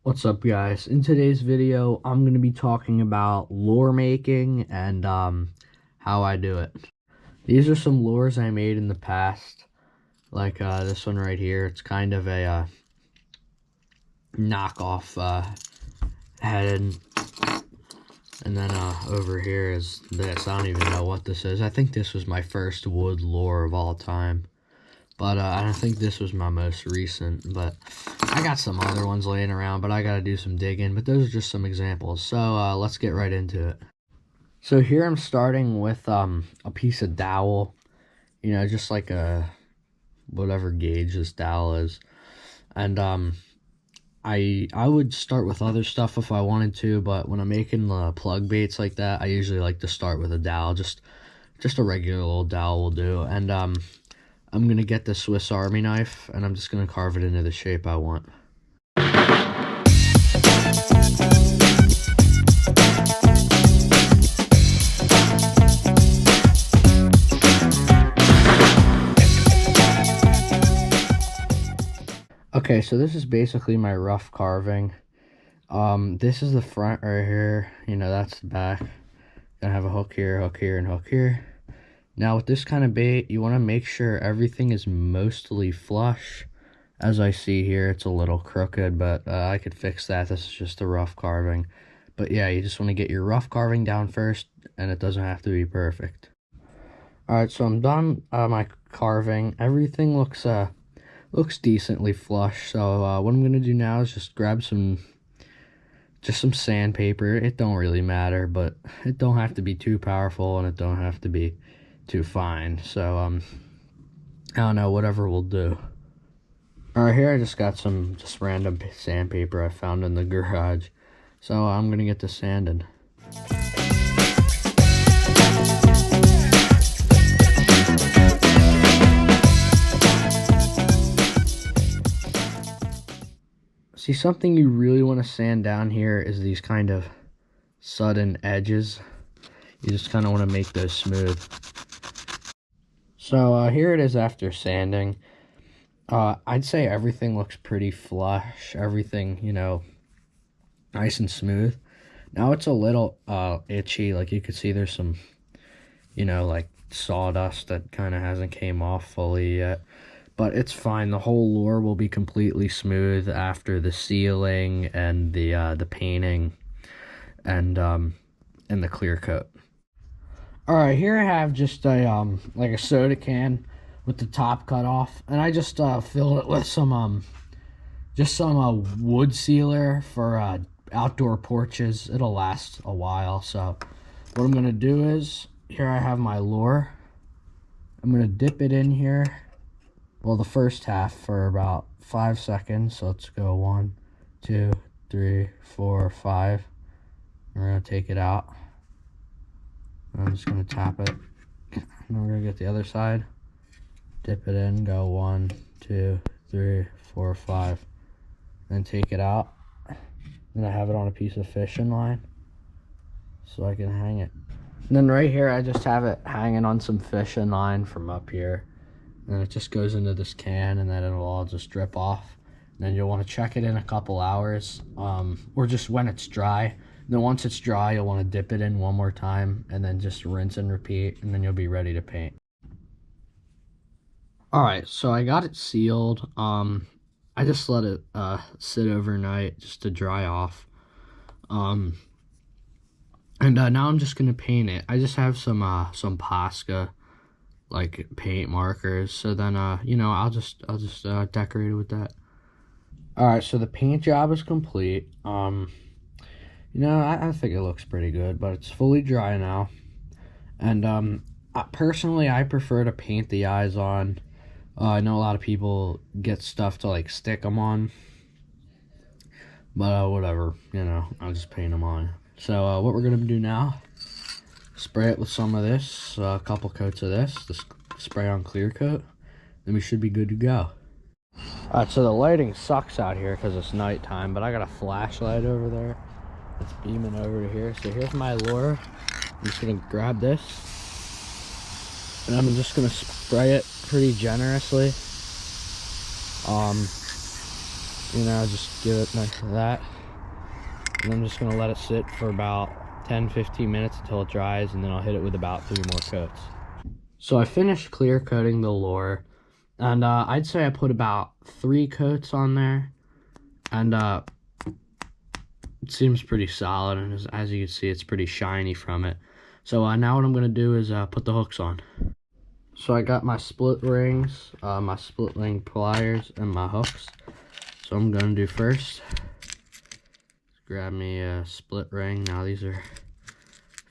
What's up, guys? In today's video, I'm going to be talking about lure making and how I do it. These are some lures I made in the past, like this one right here. It's kind of a knockoff head, and then over here is this. I don't even know what this is. I think this was my first wood lure of all time. But I don't think this was my most recent, but I got some other ones laying around, but I got to do some digging. But those are just some examples. So let's get right into it. So here I'm starting with a piece of dowel, just like a whatever gauge this dowel is. And I would start with other stuff if I wanted to, but when I'm making plug baits like that, I usually like to start with a dowel. Just a regular old dowel will do. And I'm going to get the Swiss Army knife, and I'm just going to carve it into the shape I want. Okay, so this is basically my rough carving. This is the front right here. That's the back. Gonna have a hook here, and hook here. Now with this kind of bait, you want to make sure everything is mostly flush. As I see here, it's a little crooked, but I could fix that. This is just a rough carving. But yeah, you just want to get your rough carving down first, and it doesn't have to be perfect. Alright, so I'm done my carving. Everything looks decently flush. So what I'm going to do now is just grab some sandpaper. It don't really matter, but it don't have to be too powerful, and it don't have to be too fine. So I don't know, whatever will do. Alright, here I just got some random sandpaper I found in the garage, so I'm gonna get to sanding. See, something you really want to sand down here is these kind of sudden edges. You just kind of want to make those smooth. So here it is after sanding. I'd say everything looks pretty flush. Everything, nice and smooth. Now it's a little itchy. Like you could see there's some, like sawdust that kind of hasn't came off fully yet. But it's fine. The whole lure will be completely smooth after the sealing and the painting and the clear coat. All right, here I have just a like a soda can with the top cut off, and I just filled it with some wood sealer for outdoor porches. It'll last a while. So what I'm gonna do is, here I have my lure. I'm gonna dip it in here. Well, the first half for about 5 seconds. So let's go 1, 2, 3, 4, 5. We're gonna take it out. I'm just gonna tap it. And we're gonna get the other side. Dip it in, go 1, 2, 3, 4, 5. Then take it out. Then I have it on a piece of fishing line so I can hang it. And then right here, I just have it hanging on some fishing line from up here. And it just goes into this can, and then it'll all just drip off. And then you'll want to check it in a couple hours, or just when it's dry. And then once it's dry, you'll want to dip it in one more time, and then just rinse and repeat, and then you'll be ready to paint. Alright, so I got it sealed. I just let it sit overnight just to dry off. And now I'm just gonna paint it. I just have some Posca like paint markers, so then I'll just decorate it with that. All right, so the paint job is complete. I think it looks pretty good, but it's fully dry now. And personally, I prefer to paint the eyes on. I know a lot of people get stuff to like stick them on, but whatever, I'll just paint them on. So what we're gonna do now, spray it with some of this, a couple coats of this spray on clear coat, then we should be good to go. Alright, so the lighting sucks out here because it's nighttime, but I got a flashlight over there. It's beaming over to here. So here's my lure. I'm just gonna grab this, and I'm just gonna spray it pretty generously. You know, just give it like that. And I'm just gonna let it sit for about 10-15 minutes until it dries, and then I'll hit it with about 3 more coats. So I finished clear coating the lure, and I'd say I put about 3 coats on there, and it seems pretty solid, and as you can see, it's pretty shiny from it. So now what I'm gonna do is put the hooks on. So I got my split rings, my split ring pliers, and my hooks. So I'm gonna do first, grab me a split ring. Now these are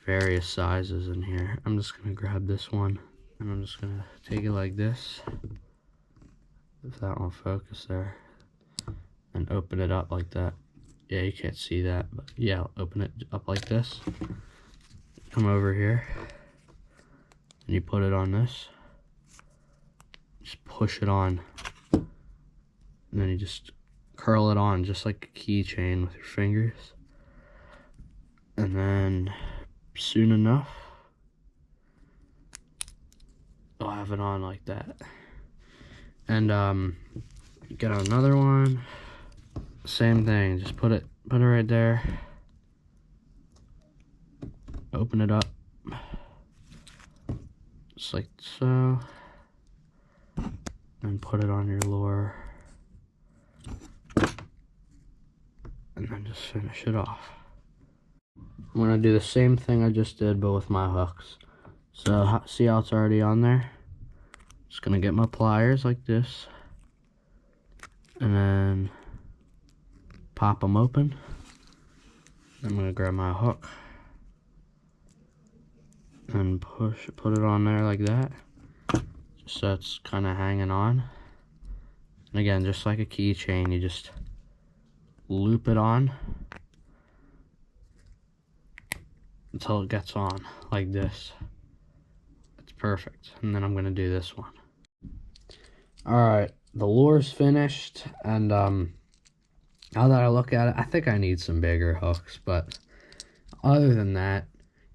various sizes in here. I'm just gonna grab this one, and I'm just gonna take it like this, if that won't focus there, and open it up like that. Yeah, you can't see that, but yeah, I'll open it up like this. Come over here, and you put it on this. Just push it on, and then you just curl it on just like a keychain with your fingers. And then soon enough, I'll have it on like that. And get another one. Same thing, just put it right there. Open it up, just like so, and put it on your lure, and then just finish it off. I'm gonna do the same thing I just did, but with my hooks. So see how it's already on there? Just gonna get my pliers like this, and then pop them open. I'm gonna grab my hook and put it on there like that, just so it's kind of hanging on. And again, just like a keychain, you just loop it on until it gets on like this. It's perfect. And then I'm gonna do this one. Alright, the lure's finished, and now that I look at it, I think I need some bigger hooks, but other than that,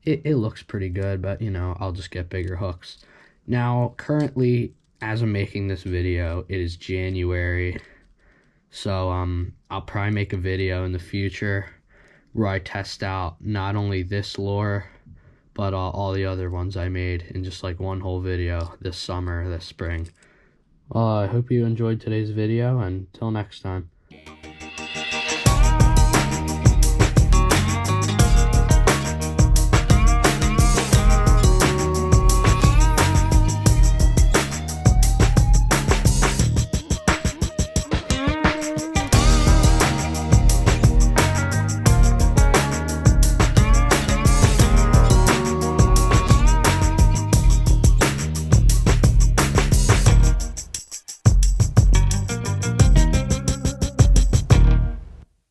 it looks pretty good. But you know, I'll just get bigger hooks. Now currently, as I'm making this video, it is January, so I'll probably make a video in the future where I test out not only this lure, but all the other ones I made in just like one whole video this summer, this spring. I hope you enjoyed today's video, and until next time.